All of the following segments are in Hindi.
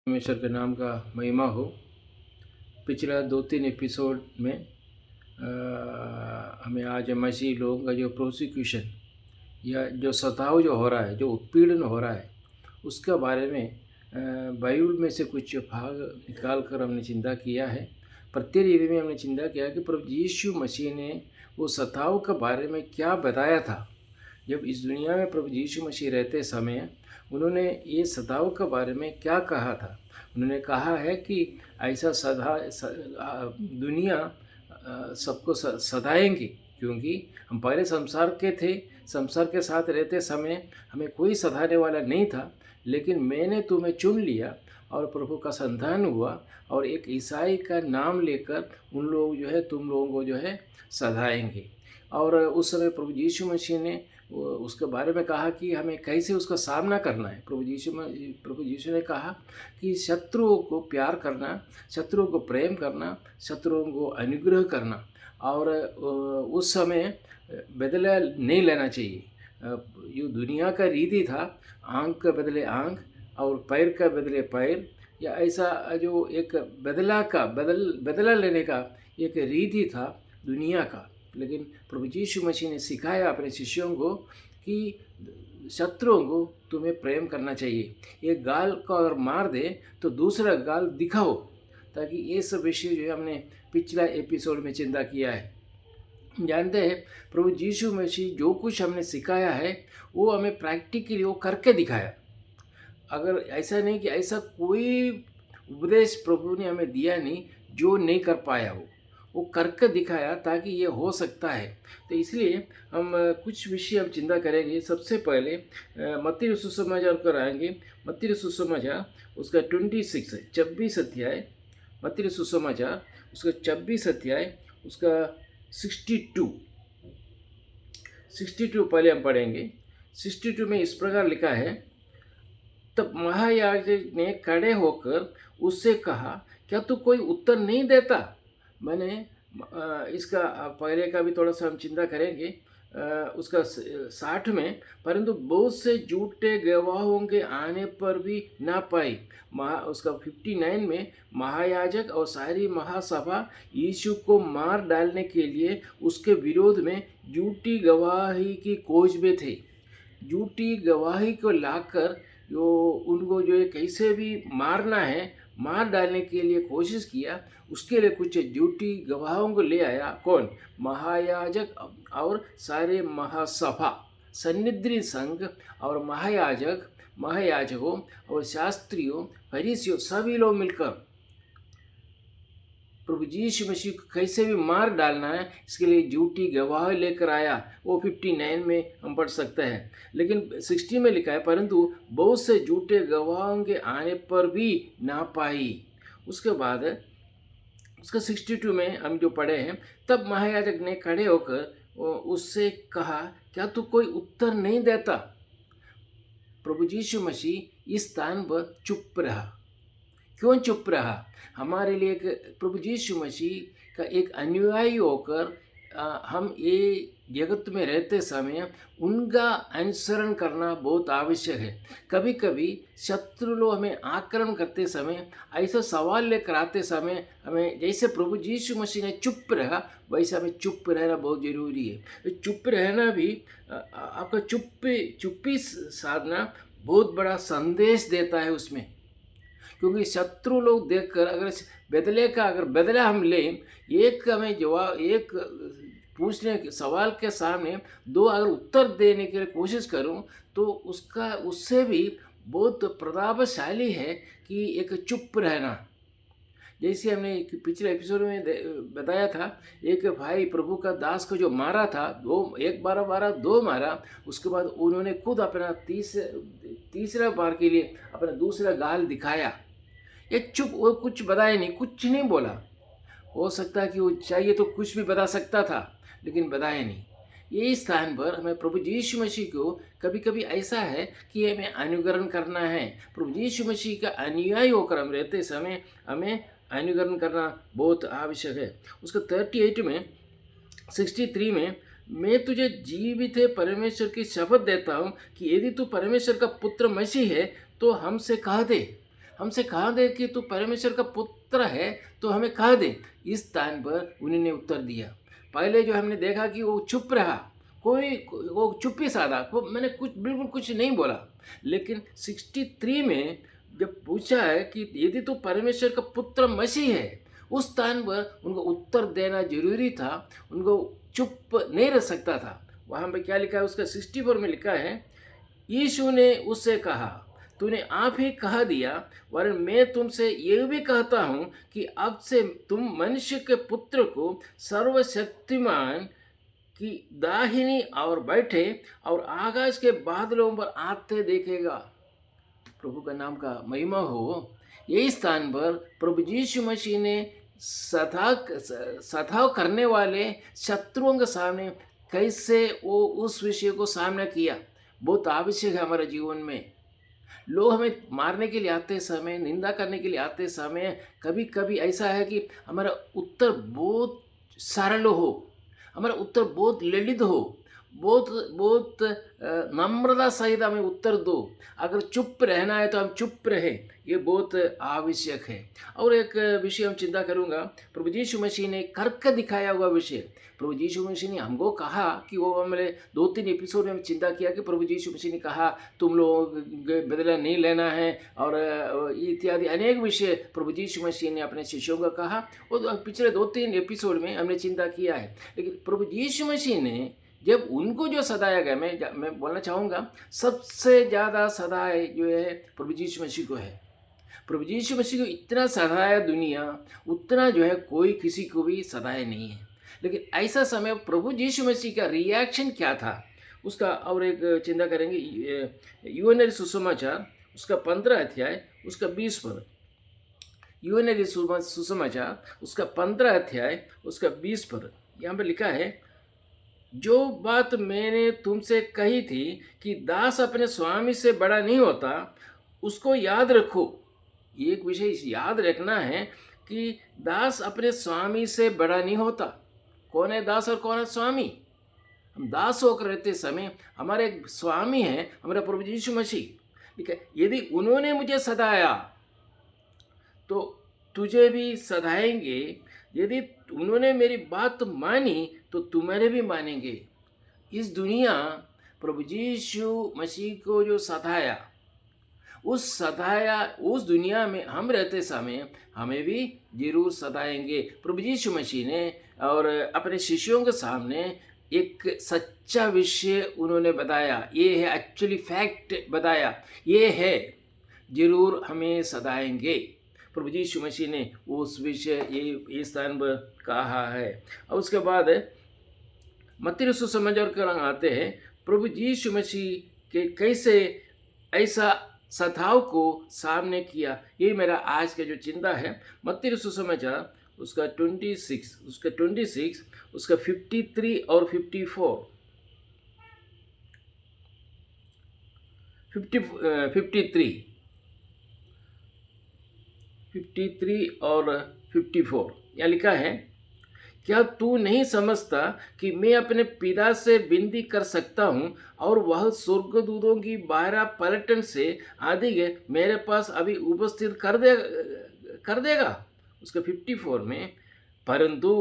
परमेश्वर के नाम का महिमा हो। पिछला 2-3 एपिसोड में हमें आज मसीही लोगों का जो प्रोसिक्यूशन या जो सताव जो हो रहा है, जो उत्पीड़न हो रहा है, उसके बारे में बाइबल में से कुछ भाग निकाल कर हमने चिंता किया है। प्रत्येक में हमने चिंता किया कि प्रभु यीशु मसीह ने वो सताव के बारे में क्या बताया था। जब इस दुनिया में प्रभु यीशु मसीह रहते समय उन्होंने ये सताव के बारे में क्या कहा था। उन्होंने कहा है कि ऐसा दुनिया सबको सताएंगी, क्योंकि हम पहले संसार के थे, संसार के साथ रहते समय हमें कोई सताने वाला नहीं था, लेकिन मैंने तुम्हें चुन लिया और प्रभु का संतान हुआ और एक ईसाई का नाम लेकर उन लोग जो है तुम लोगों को जो है सताएंगे। और उस समय प्रभु यीशु मसीह ने उसके बारे में कहा कि हमें कैसे उसका सामना करना है। प्रभु यीशु ने कहा कि शत्रुओं को प्यार करना, शत्रुओं को प्रेम करना, शत्रुओं को अनुग्रह करना, और उस समय बदला नहीं लेना चाहिए। ये दुनिया का रीति था, आँख का बदले आँख और पैर का बदले पैर, या ऐसा जो एक बदला लेने का एक रीति था दुनिया का। लेकिन प्रभु यीशु मसीह ने सिखाया अपने शिष्यों को कि शत्रुओं को तुम्हें प्रेम करना चाहिए। एक गाल को अगर मार दे तो दूसरा गाल दिखाओ, ताकि ये सब विषय जो है हमने पिछला एपिसोड में चिंता किया है। जानते हैं प्रभु यीशु मसीह जो कुछ हमने सिखाया है वो हमें प्रैक्टिकली वो करके दिखाया। अगर ऐसा नहीं कि ऐसा कोई उपदेश प्रभु ने हमें दिया नहीं जो नहीं कर पाया वो करके दिखाया, ताकि ये हो सकता है। तो इसलिए हम कुछ विषय हम चिंता करेंगे। सबसे पहले मत्ती सुसमाचार कर आएंगे। मत्ती सुसमाचार उसका 26 अध्याय, मत्ती सुसमाचार उसका 26 अध्याय उसका 62 पहले हम पढ़ेंगे। 62 में इस प्रकार लिखा है, तब महायाजक ने खड़े होकर उससे कहा, क्या तू कोई उत्तर नहीं देता? मैंने इसका पहले का भी थोड़ा सा हम चिंता करेंगे। उसका 60 में, परंतु बहुत से झूठे गवाहों के आने पर भी ना पाई। उसका 59 में, महायाजक और सारी महासभा यीशु को मार डालने के लिए उसके विरोध में झूठी गवाही की खोज में थे। झूठी गवाही को लाकर जो उनको जो है कैसे भी मारना है, मार डालने के लिए कोशिश किया। उसके लिए कुछ झूठी गवाहों को ले आया। कौन? महायाजक और सारे महासभा, सन्निधि संघ और महायाजकों और शास्त्रियों, फरीसियों, सभी लोग मिलकर प्रभु यीशु मसीह को कैसे भी मार डालना है, इसके लिए झूठी गवाह लेकर आया। वो 59 में हम पढ़ सकते हैं। लेकिन 60 में लिखा है, परंतु बहुत से झूठे गवाहों के आने पर भी ना पाई। उसके बाद उसका 62 में हम जो पढ़े हैं, तब महायाजक ने खड़े होकर उससे कहा, क्या तू कोई उत्तर नहीं देता? प्रभु यीशु मसीह इस स्थान पर चुप रहा। क्यों चुप रहा? हमारे लिए प्रभु यीशु मसीह का एक अनुयायी होकर हम ये जगत में रहते समय उनका अनुसरण करना बहुत आवश्यक है। कभी कभी शत्रु लोग हमें आक्रमण करते समय, ऐसा सवाल लेकर आते समय, हमें जैसे प्रभु यीशु मसीह ने चुप रहा, वैसे हमें चुप रहना बहुत ज़रूरी है। तो चुप रहना भी आपका चुप्पी साधना बहुत बड़ा संदेश देता है उसमें। क्योंकि शत्रु लोग देखकर अगर बदला हम लें, एक हमें जवाब, एक पूछने के सवाल के सामने दो अगर उत्तर देने के लिए कोशिश करूं, तो उससे भी बहुत प्रभावशाली है कि एक चुप रहना। जैसे हमने पिछले एपिसोड में बताया था, एक भाई प्रभु का दास को जो मारा था, एक बार मारा, दो मारा, उसके बाद उन्होंने खुद अपना तीसरा बार के लिए अपना दूसरा गाल दिखाया। एक चुप, वो कुछ बताया नहीं, कुछ नहीं बोला। हो सकता है कि वो चाहिए तो कुछ भी बता सकता था, लेकिन बताया नहीं। ये स्थान पर हमें प्रभु यीशु मसीह को कभी कभी ऐसा है कि हमें अनुकरण करना है। प्रभु यीशु मसीह का अनुयायी होकर हम रहते समय हमें अनुकरण करना बहुत आवश्यक है। उसका 38 में, 63 में, मैं तुझे जीवित है परमेश्वर की शपथ देता हूँ कि यदि तू परमेश्वर का पुत्र मसीह है तो हमसे कह दे, हमसे कहा दे कि तू परमेश्वर का पुत्र है, तो हमें कहा दे। इस स्थान पर उन्होंने उत्तर दिया। पहले जो हमने देखा कि वो चुप रहा, वो चुप ही साधा, वो मैंने बिल्कुल कुछ नहीं बोला। लेकिन 63 में जब पूछा है कि यदि तो परमेश्वर का पुत्र मसीह है, उस स्थान पर उनको उत्तर देना जरूरी था। उनको चुप नहीं रह सकता था। वहाँ पे क्या लिखा है, उसका 64 में लिखा है, यीशु ने उससे कहा, तूने आप ही कहा दिया, वरन मैं तुमसे यह भी कहता हूँ कि अब से तुम मनुष्य के पुत्र को सर्वशक्तिमान की दाहिनी और बैठे और आकाश के बादलों पर आते देखेगा। प्रभु का नाम का महिमा हो। यही स्थान पर प्रभु यीशु मसीह ने सताव करने वाले शत्रुओं के सामने कैसे वो उस विषय को सामना किया, बहुत आवश्यक है हमारे जीवन में। लोग हमें मारने के लिए आते समय, निंदा करने के लिए आते समय, कभी कभी ऐसा है कि हमारा उत्तर बहुत सरल हो, हमारा उत्तर बहुत ललित हो, बहुत बहुत नम्रता सहित हमें उत्तर दो। अगर चुप रहना है तो हम चुप रहे, ये बहुत आवश्यक है। और एक विषय हम चिंता करूँगा, प्रभु यीशु मसीह ने करके दिखाया हुआ विषय। प्रभु यीशु मसीह ने हमको कहा कि वो हमने 2-3 एपिसोड में चिंता किया कि प्रभु यीशु मसीह ने कहा तुम लोग बदला नहीं लेना है, और इत्यादि अनेक विषय प्रभु यीशु मसीह ने अपने शिष्यों को कहा। और पिछले 2-3 एपिसोड में हमने चिंता किया है। लेकिन प्रभु यीशु मसीह ने जब उनको जो सताया गया, मैं बोलना चाहूँगा सबसे ज़्यादा सताए जो है प्रभु यीशु मसीह को है। प्रभु यीशु मसीह को इतना सताया दुनिया, उतना जो है कोई किसी को भी सताया नहीं है। लेकिन ऐसा समय प्रभु यीशु मसीह का रिएक्शन क्या था, उसका और एक चिंता करेंगे। यूहन्ना सुसमाचार उसका 15 अध्याय उसका 20 पद। यूहन्ना सुसमाचार उसका 15 अध्याय उसका 20 पद। यहाँ पर लिखा है, जो बात मैंने तुमसे कही थी कि दास अपने स्वामी से बड़ा नहीं होता, उसको याद रखो। एक विषय याद रखना है कि दास अपने स्वामी से बड़ा नहीं होता। कौन है दास और कौन है स्वामी? हम दास होकर रहते समय हमारे एक स्वामी है, हमारा प्रभु यीशु मसीह। ठीक है, यदि उन्होंने मुझे सताया तो तुझे भी सताएंगे। यदि उन्होंने मेरी बात मानी तो तुम्हारे भी मानेंगे। इस दुनिया प्रभु यीशु मसीह को जो सताया, उस दुनिया में हम रहते समय हमें भी जरूर सताएंगे। प्रभु यीशु मसीह ने और अपने शिष्यों के सामने एक सच्चा विषय उन्होंने बताया, ये है एक्चुअली फैक्ट बताया, ये है जरूर हमें सताएंगे। प्रभु यीशु मसीह ने उस विषय ये स्थान पर कहा है। और उसके बाद मत्ती सुसमाचार के रंग आते हैं, प्रभु यीशु मसीह के कैसे ऐसा सताव को सामने किया। ये मेरा आज का जो चिंता है। मत्ती सुसमाचार उसका 26 उसका 53 और 54 53 और 54 यहाँ लिखा है, क्या तू नहीं समझता कि मैं अपने पिता से विनती कर सकता हूँ और वह स्वर्गदूतों की 12 पलटन से अधिक मेरे पास अभी उपस्थित कर देगा। उसका 54 में, परंतु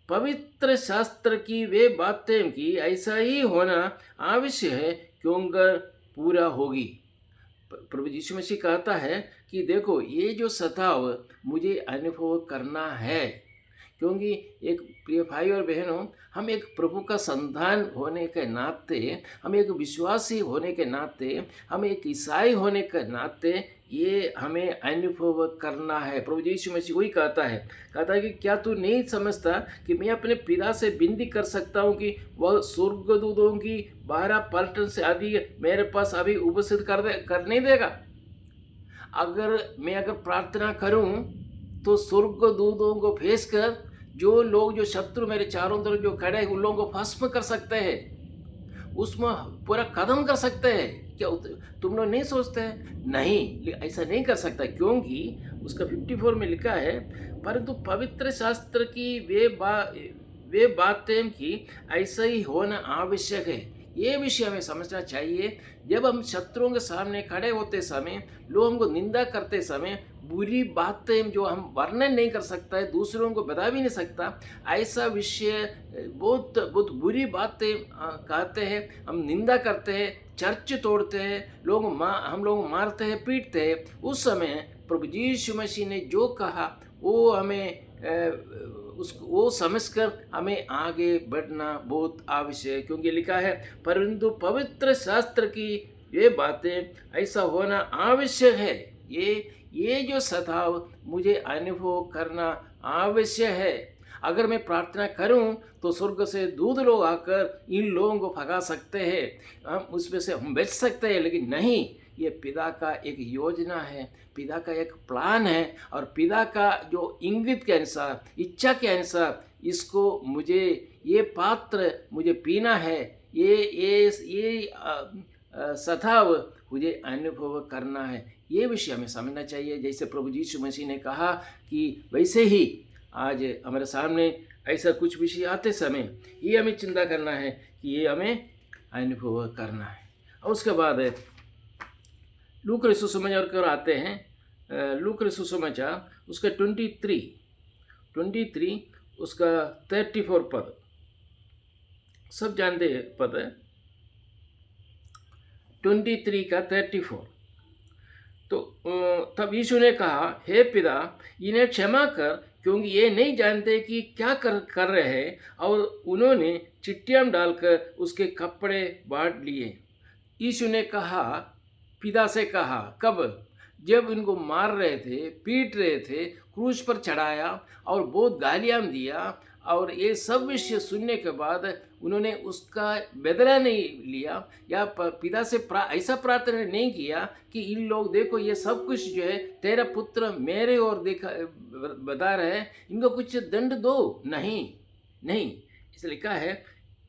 पवित्र शास्त्र की वे बातें कि ऐसा ही होना आवश्यक है क्योंकि पूरा होगी। प्रभु यीशु मसीह कहता है कि देखो ये जो सताव मुझे अनुभव करना है, क्योंकि एक प्रिय भाई और बहनों, हम एक प्रभु का संतान होने के नाते, हम एक विश्वासी होने के नाते, हम एक ईसाई होने के नाते ये हमें अनुभव करना है। प्रभु यीशु मसीह वही कहता है कि क्या तू नहीं समझता कि मैं अपने पिता से विनती कर सकता हूँ कि वह स्वर्गदूतों की 12 पलटन से अधिक मेरे पास अभी उपस्थित कर नहीं देगा। अगर मैं प्रार्थना करूँ तो स्वर्गदूतों को भेजकर जो लोग, जो शत्रु मेरे चारों तरफ जो खड़े हैं, उन लोगों को भस्म कर सकते हैं, उसमें पूरा कदम कर सकते हैं। क्या तुम लोग नहीं सोचते हैं? नहीं, ऐसा नहीं कर सकता, क्योंकि उसका 54 में लिखा है, परंतु पवित्र शास्त्र की वे बातें की ऐसा ही होना आवश्यक है। ये विषय हमें समझना चाहिए। जब हम शत्रुओं के सामने खड़े होते समय, लोग हमको निंदा करते समय, बुरी बातें जो हम वर्णन नहीं कर सकता है, दूसरों को बता भी नहीं सकता, ऐसा विषय बहुत बहुत बुरी बातें कहते हैं, हम निंदा करते हैं, चर्च तोड़ते हैं, हम लोग मारते हैं, पीटते हैं, उस समय प्रभु यीशु मसीह ने जो कहा वो हमें वो समझकर हमें आगे बढ़ना बहुत आवश्यक है। क्योंकि लिखा है, परंतु पवित्र शास्त्र की ये बातें ऐसा होना आवश्यक है। ये जो सताव मुझे अनुभव करना आवश्यक है। अगर मैं प्रार्थना करूं तो स्वर्ग से दूत लोग आकर इन लोगों को भगा सकते हैं, हम उसमें से हम बच सकते हैं, लेकिन नहीं, ये पिता का एक योजना है, पिता का एक प्लान है, और पिता का जो इंगित के अनुसार, इच्छा के अनुसार इसको ये पात्र मुझे पीना है, ये सताव मुझे अनुभव करना है। ये विषय हमें समझना चाहिए। जैसे प्रभु यीशु मसीह ने कहा कि वैसे ही आज हमारे सामने ऐसा कुछ विषय आते समय ये हमें चिंता करना है कि ये हमें अनुभव करना है। और उसके बाद लूका रचित सुसमाचार कर आते हैं। लूका रचित सुसमाचार उसका 23 उसका 34 पद, सब जानते हैं पद है, 23 का 34। तो तब यीशु ने कहा, हे पिता, इन्हें क्षमा कर, क्योंकि ये नहीं जानते कि क्या कर रहे हैं। और उन्होंने चिट्टियाँ डालकर उसके कपड़े बांट लिए। यीशु ने कहा, पिता से कहा, कब? जब इनको मार रहे थे, पीट रहे थे, क्रूस पर चढ़ाया और बहुत गालियाँ दिया, और ये सब विषय सुनने के बाद उन्होंने उसका बदला नहीं लिया, या पिता से ऐसा प्रार्थना नहीं किया कि इन लोग देखो ये सब कुछ जो है तेरा पुत्र मेरे ओर बता रहे हैं, इनको कुछ दंड दो। नहीं, इसलिए लिखा है,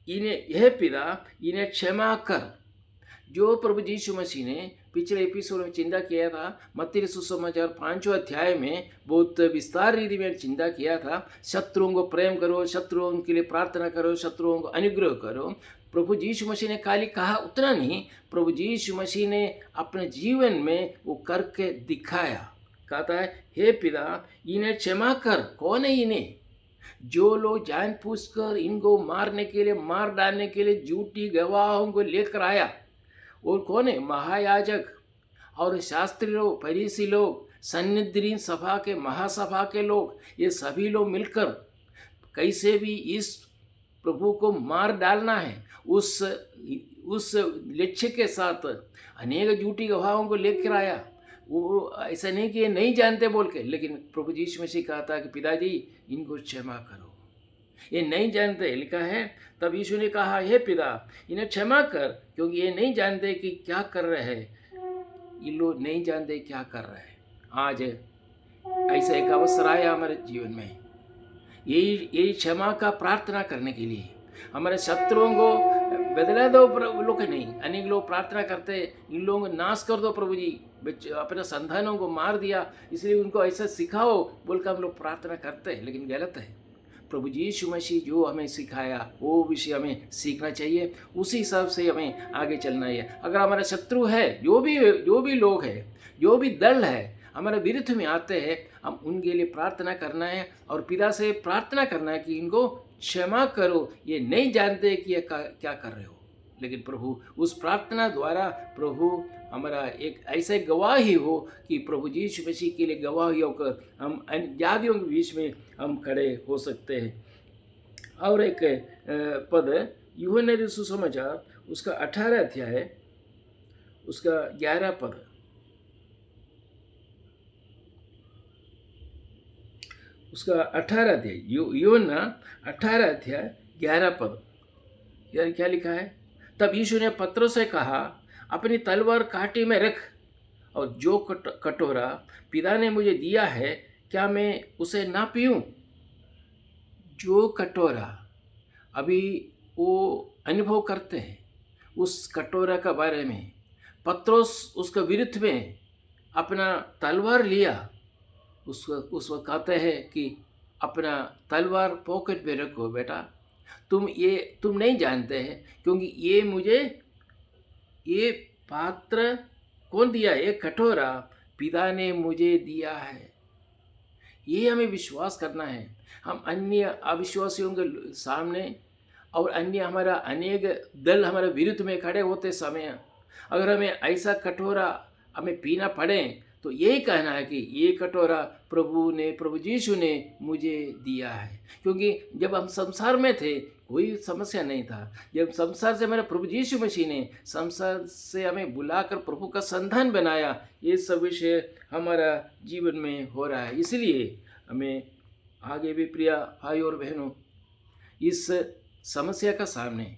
इन्हें, यह पिता, इन्हें क्षमा कर। जो प्रभु यीशु मसीह ने पिछले एपिसोड में चिंता किया था, मत्ती रचित सुसमाचार 5वें अध्याय में बहुत विस्तार रीति में चिंता किया था, शत्रुओं को प्रेम करो, शत्रुओं के लिए प्रार्थना करो, शत्रुओं को अनुग्रह करो। प्रभु यीशु मसीह ने खाली कहा उतना नहीं, प्रभु यीशु मसीह ने अपने जीवन में वो करके दिखाया। कहता है, हे पिता, इन्हें क्षमा कर। कौन है इन्हें? जो लोग जानबूझकर इनको मारने के लिए, मार डालने के लिए झूठी गवाहों को लेकर आया, और कौन है? महायाजक और शास्त्री लोग, फरीसी लोग, सन्निधिन सभा के, महासभा के लोग, ये सभी लोग मिलकर कैसे भी इस प्रभु को मार डालना है, उस लक्ष्य के साथ अनेक झूठी गवाहों को लेकर आया। वो ऐसा नहीं कि ये नहीं जानते बोल के, लेकिन प्रभु यीशु मसीह कहता कि पिताजी, इनको क्षमा करो, ये नहीं जानते। लिखा है, तब यीशु ने कहा, हे पिता, इन्हें क्षमा कर, क्योंकि ये नहीं जानते कि क्या कर रहे हैं। ये लोग नहीं जानते क्या कर रहे हैं। आज ऐसा एक अवसर आया हमारे जीवन में, यही क्षमा का प्रार्थना करने के लिए। हमारे शत्रुओं को बदला दो प्रभु। लोग नहीं, अनेक लोग प्रार्थना करते, इन लोगों को नाश कर दो प्रभु जी, अपने संतानों को मार दिया, इसलिए उनको ऐसा सिखाओ बोलकर हम लोग प्रार्थना करते हैं, लेकिन गलत है। प्रभु यीशु मसीह जो हमें सिखाया वो विषय हमें सीखना चाहिए, उसी हिसाब से हमें आगे चलना है। अगर हमारा शत्रु है, जो भी लोग हैं, जो भी दल है हमारे विरुद्ध में आते हैं, हम उनके लिए प्रार्थना करना है और पिता से प्रार्थना करना है कि इनको क्षमा करो, ये नहीं जानते कि ये क्या कर रहे हो। लेकिन प्रभु उस प्रार्थना द्वारा प्रभु हमारा एक ऐसे गवाही हो कि प्रभु यीशु मसीह के लिए गवाही होकर हम जातियों के बीच में हम खड़े हो सकते हैं। और एक पद यूहन्ना रचित सुसमाचार उसका 18 अध्याय उसका 11 पद, उसका 18 अध्याय, यूहन्ना 18 अध्याय 11 पद, यार क्या लिखा है? तब यीशु ने पतरस से कहा, अपनी तलवार कांटे में रख, और जो कटोरा पिता ने मुझे दिया है, क्या मैं उसे ना पीऊँ? जो कटोरा अभी वो अनुभव करते हैं, उस कटोरा का बारे में पतरस उसका विरुद्ध में अपना तलवार लिया। उस वक्त कहते हैं कि अपना तलवार पॉकेट में रखो बेटा, तुम नहीं जानते हैं, क्योंकि ये पात्र कौन दिया? ये कटोरा पिता ने मुझे दिया है। ये हमें विश्वास करना है। हम अन्य अविश्वासियों के सामने और अन्य हमारा अनेक दल हमारे विरुद्ध में खड़े होते समय अगर हमें ऐसा कटोरा हमें पीना पड़े, तो यही कहना है कि ये कटोरा प्रभु यीशु ने मुझे दिया है। क्योंकि जब हम संसार में थे कोई समस्या नहीं था। जब संसार से हमारे प्रभु यीशु मसीह ने संसार से हमें बुलाकर प्रभु का संतान बनाया, ये सब विषय हमारा जीवन में हो रहा है। इसलिए हमें आगे भी प्रिय भाई और बहनों, इस समस्या का सामने,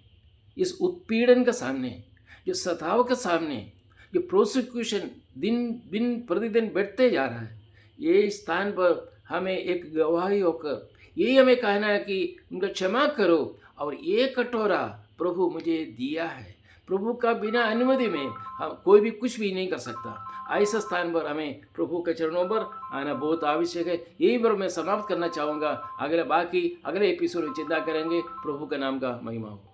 इस उत्पीड़न का सामने, जो सताव के सामने, जो प्रोसिक्यूशन दिन प्रतिदिन बढ़ते जा रहा है, ये स्थान पर हमें एक गवाही होकर यही हमें कहना है कि उनका क्षमा करो, और ये कटोरा प्रभु मुझे दिया है। प्रभु का बिना अनुमति में हम कोई भी कुछ भी नहीं कर सकता। ऐसा स्थान पर हमें प्रभु के चरणों पर आना बहुत आवश्यक है। यही पर मैं समाप्त करना चाहूँगा। अगले एपिसोड में चिंता करेंगे। प्रभु के नाम का महिमा हो।